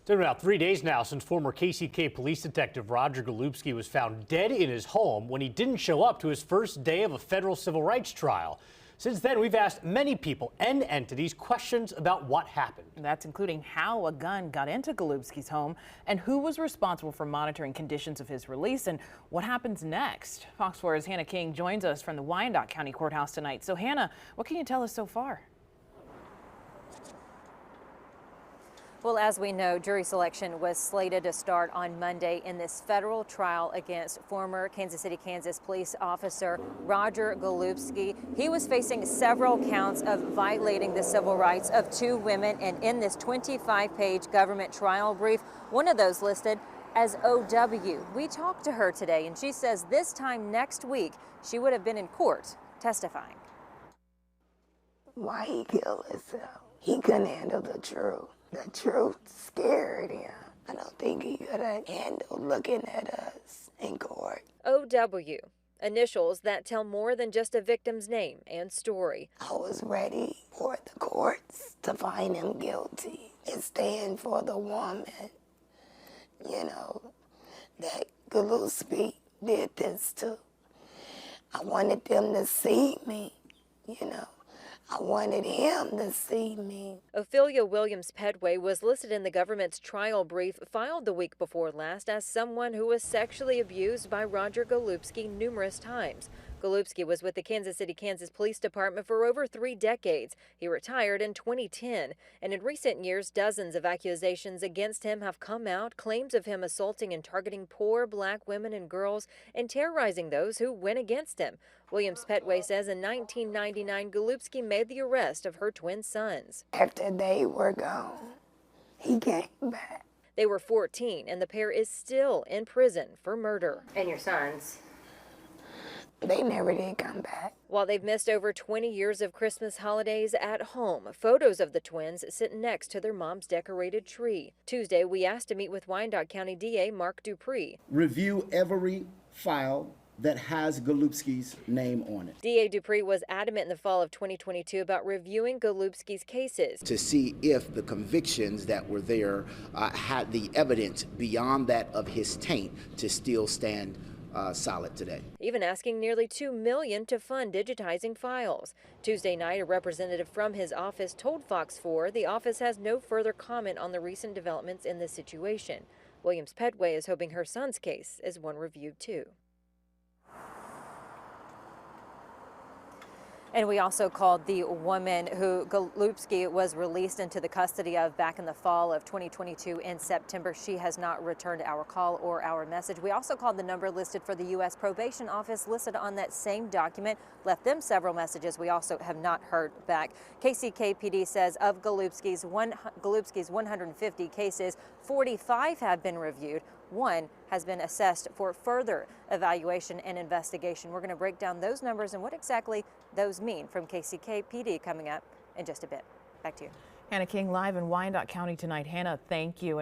It's been about 3 days now since former KCK police detective Roger Golubski was found dead in his home when he didn't show up to his first day of a federal civil rights trial. Since then, we've asked many people and entities questions about what happened. That's including how a gun got into Golubski's home and who was responsible for monitoring conditions of his release and what happens next. Fox 4's Hannah King joins us from the Wyandotte County Courthouse tonight. So Hannah, what can you tell us so far? Well, as we know, jury selection was slated to start on Monday in this federal trial against former Kansas City, Kansas police officer Roger Golubski. He was facing several counts of violating the civil rights of two women, and in this 25-page government trial brief, one of those listed as OW. We talked to her today, and she says this time next week, she would have been in court testifying. Why he killed himself? He couldn't handle the truth. The truth scared him. I don't think he could have handled looking at us in court. OW, initials that tell more than just a victim's name and story. I was ready for the courts to find him guilty and stand for the woman, that Golubski did this to. I wanted them to see me, I wanted him to see me. Ophelia Williams-Pedway was listed in the government's trial brief filed the week before last as someone who was sexually abused by Roger Golubski numerous times. Golubski was with the Kansas City, Kansas Police Department for over 3 decades. He retired in 2010, and in recent years, dozens of accusations against him have come out, claims of him assaulting and targeting poor black women and girls and terrorizing those who went against him. Williams-Pedway says in 1999, Golubski made the arrest of her twin sons. After they were gone, he came back. They were 14, and the pair is still in prison for murder. And your sons? They never did come back. While they've missed over 20 years of Christmas holidays at home, photos of the twins sit next to their mom's decorated tree. Tuesday, we asked to meet with Wyandotte County DA Mark Dupree. Review every file that has Golubski's name on it. DA Dupree was adamant in the fall of 2022 about reviewing Golubski's cases to see if the convictions that were there had the evidence beyond that of his taint to still stand solid today. Even asking nearly $2 million to fund digitizing files. Tuesday night, a representative from his office told Fox 4 the office has no further comment on the recent developments in this situation. Williams-Pedway is hoping her son's case is one reviewed too. And we also called the woman who Golubski was released into the custody of back in the fall of 2022 in September. She has not returned our call or our message. We also called the number listed for the U.S. Probation Office listed on that same document, left them several messages. We also have not heard back. KCKPD says of Golubski's 150 cases, 45 have been reviewed. One has been assessed for further evaluation and investigation. We're going to break down those numbers and what exactly those mean from KCKPD coming up in just a bit. Back to you. Hannah King live in Wyandotte County tonight. Hannah, thank you.